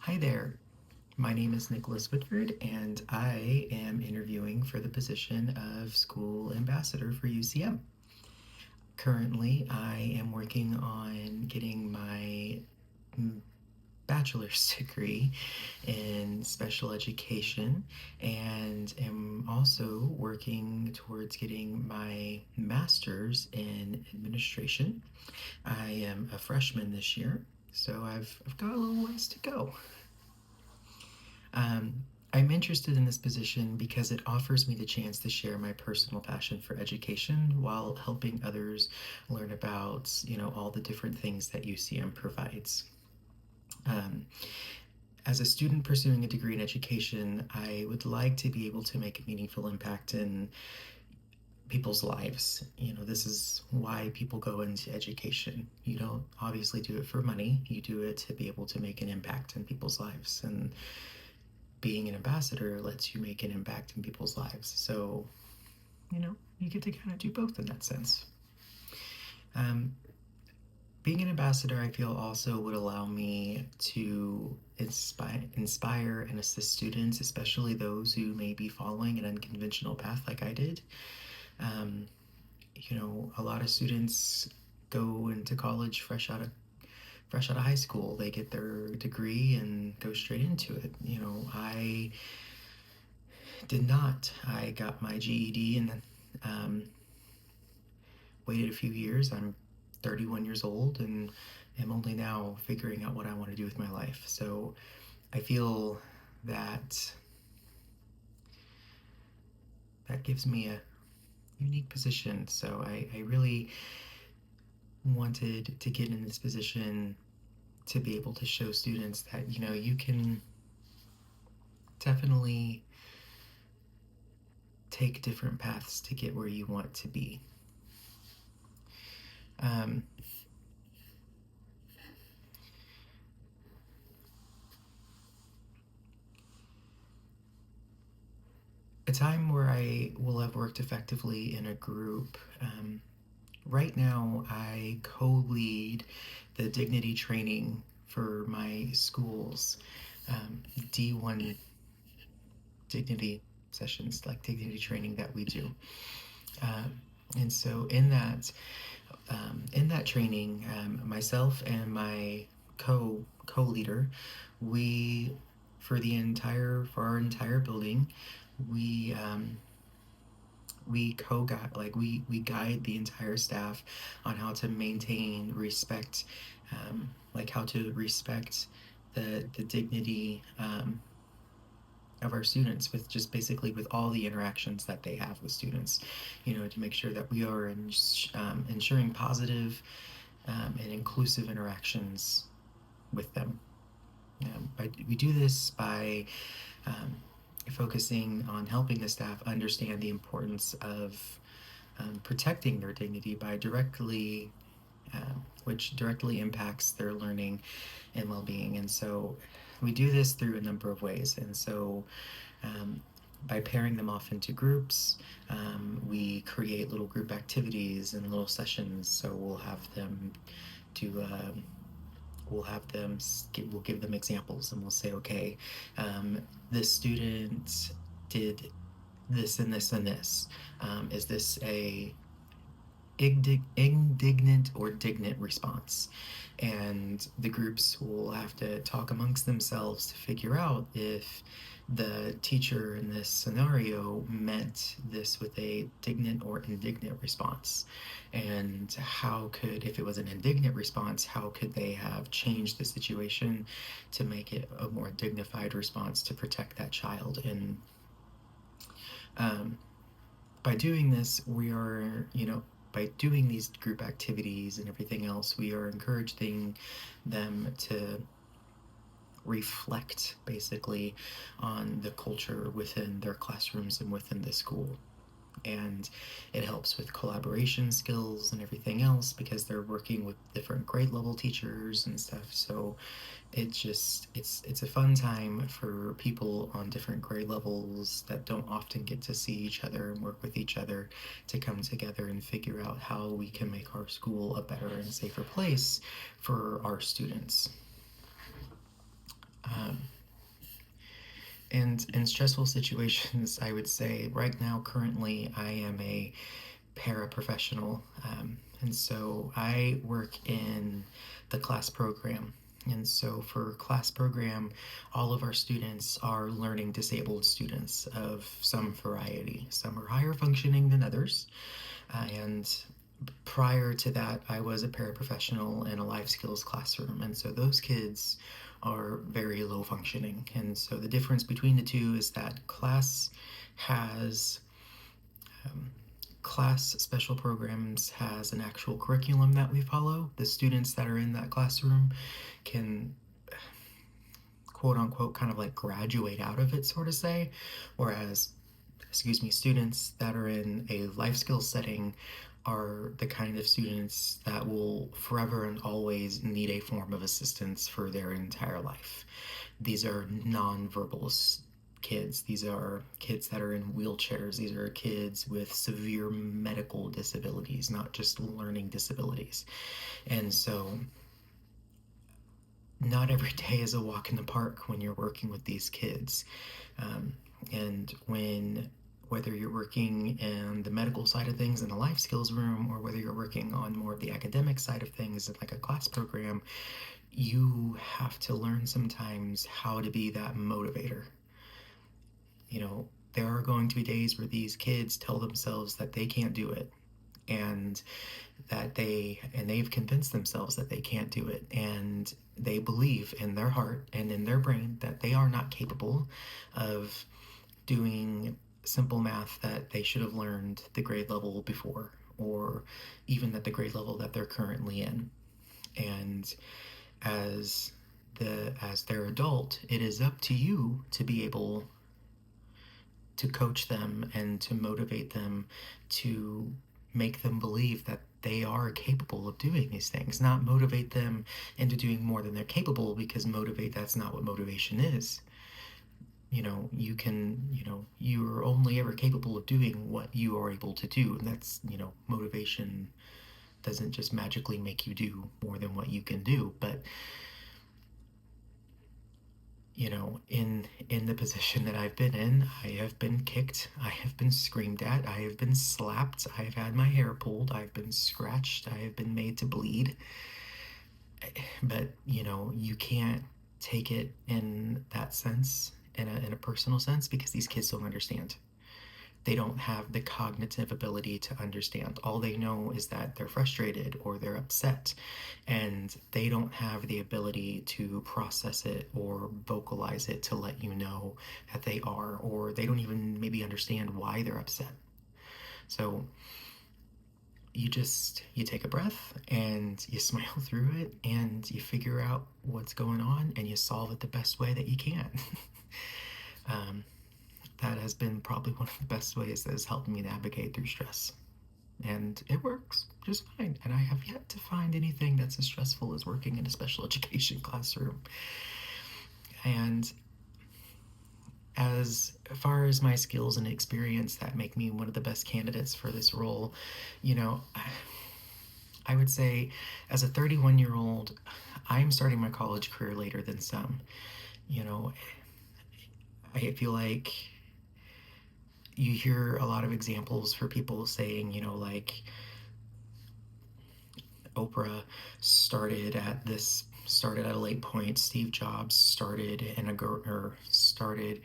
Hi there. My name is Nicholas Whitford, and I am interviewing for the position of school ambassador for UCM. Currently, I am working on getting my bachelor's degree in special education and am also working towards getting my master's in administration. I am a freshman this year, so I've got a little ways to go. Um, I'm interested in this position because it offers me the chance to share my personal passion for education while helping others learn about, all the different things that UCM provides. Um, as a student pursuing a degree in education, I would like to be able to make a meaningful impact in people's lives. This is why people go into education. You don't obviously do it for money, you do it to be able to make an impact in people's lives. And being an ambassador lets you make an impact in people's lives. So, you get to kind of do both in that sense. Um, Being an ambassador, I feel also would allow me to inspire and assist students, especially those who may be following an unconventional path like I did. Um, a lot of students go into college fresh out of high school. They get their degree and go straight into it. I did not. I got my GED and um, waited a few years. I'm 31 years old and am only now figuring out what I want to do with my life. So I feel that that gives me a unique position. So I really wanted to get in this position to be able to show students that, you can definitely take different paths to get where you want to be. Um, a time where I will have worked effectively in a group. Right now, I co-lead the dignity training for my school's D1 dignity sessions, like dignity training that we do. And so in that training, myself and my co-leader, we for our entire building, we we co-guide we guide the entire staff on how to maintain respect, like how to respect the dignity of our students, with just basically with all the interactions that they have with students, to make sure that we are ensuring positive and inclusive interactions with them. We do this by um, focusing on helping the staff understand the importance of protecting their dignity by which directly impacts their learning and well-being. And so we do this through a number of ways. And so um, by pairing them off into groups, we create little group activities and little sessions. So do we'll give them examples, and we'll say, okay, this student did this and this and this. Is this a indignant or dignant response? And the groups will have to talk amongst themselves to figure out if the teacher in this scenario meant this with a dignant or indignant response. And if it was an indignant response, how could they have changed the situation to make it a more dignified response to protect that child? And um, by doing this, by doing these group activities and everything else, we are encouraging them to reflect basically on the culture within their classrooms and within the school. And it helps with collaboration skills and everything else because they're working with different grade level teachers and stuff. So it's a fun time for people on different grade levels that don't often get to see each other and work with each other to come together and figure out how we can make our school a better and safer place for our students. And in stressful situations, I would say right now, currently, I am a paraprofessional. And so I work in the class program. And so for class program, all of our students are learning disabled students of some variety. Some are higher functioning than others. And prior to that, I was a paraprofessional in a life skills classroom. And so those kids are very low functioning. And so the difference between the two is that has um, class special programs has an actual curriculum that we follow. The students that are in that classroom can quote unquote kind of like graduate out of it, sort of say, whereas students that are in a life skills setting are the kind of students that will forever and always need a form of assistance for their entire life. These are nonverbal kids. These are kids that are in wheelchairs. These are kids with severe medical disabilities, not just learning disabilities. And so not every day is a walk in the park when you're working with these kids. And whether you're working in the medical side of things in the life skills room, or whether you're working on more of the academic side of things in like a class program, you have to learn sometimes how to be that motivator. There are going to be days where these kids tell themselves that they can't do it, and they've convinced themselves that they can't do it, and they believe in their heart and in their brain that they are not capable of doing simple math that they should have learned the grade level before, or even at the grade level that they're currently in. And as their adult, it is up to you to be able to coach them and to motivate them, to make them believe that they are capable of doing these things, not motivate them into doing more than they're capable, because that's not what motivation is. You're only ever capable of doing what you are able to do. And that's, motivation doesn't just magically make you do more than what you can do. But in the position that I've been in, I have been kicked, I have been screamed at, I have been slapped, I have had my hair pulled, I've been scratched, I have been made to bleed. But you can't take it in that sense, in a personal sense, because these kids don't understand. They don't have the cognitive ability to understand. All they know is that they're frustrated or they're upset, and they don't have the ability to process it or vocalize it to let you know that they are, or they don't even maybe understand why they're upset. So you take a breath and you smile through it, and you figure out what's going on, and you solve it the best way that you can. That has been probably one of the best ways that has helped me navigate through stress. And it works just fine. And I have yet to find anything that's as stressful as working in a special education classroom. And as far as my skills and experience that make me one of the best candidates for this role, I would say as a 31-year-old, I'm starting my college career later than some. I feel like you hear a lot of examples for people saying, like Oprah started at a late point. Steve Jobs started started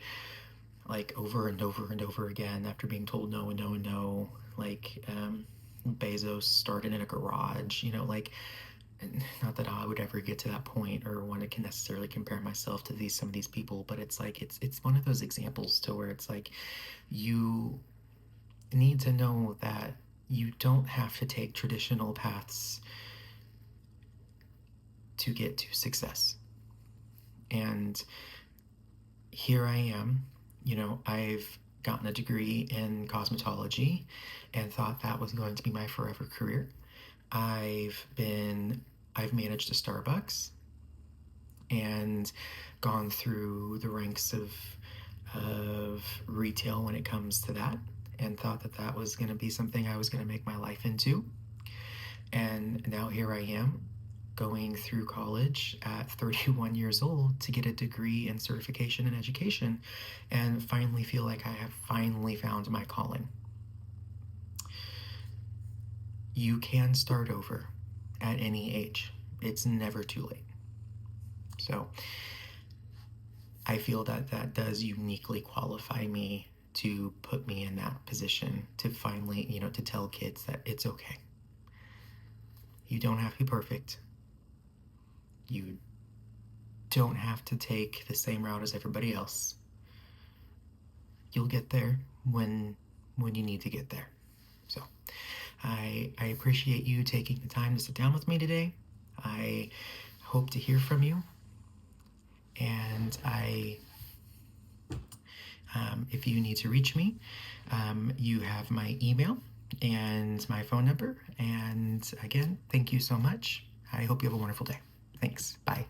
like over and over and over again after being told no and no and no. Like Bezos started in a garage. Not that I would ever get to that point or want to necessarily compare myself to some of these people, but it's like it's one of those examples to where it's like you need to know that you don't have to take traditional paths to get to success. And here I am, I've gotten a degree in cosmetology and thought that was going to be my forever career. I've managed a Starbucks and gone through the ranks of retail when it comes to that, and thought that was going to be something I was going to make my life into. And now here I am. going through college at 31 years old to get a degree and certification in education and finally feel like I have finally found my calling. You can start over at any age. It's never too late. So I feel that that does uniquely qualify me to put me in that position to finally, to tell kids that it's okay. You don't have to be perfect. You don't have to take the same route as everybody else. You'll get there when you need to get there. So I appreciate you taking the time to sit down with me today. I hope to hear from you. And if you need to reach me, you have my email and my phone number. And again, thank you so much. I hope you have a wonderful day. Thanks. Bye.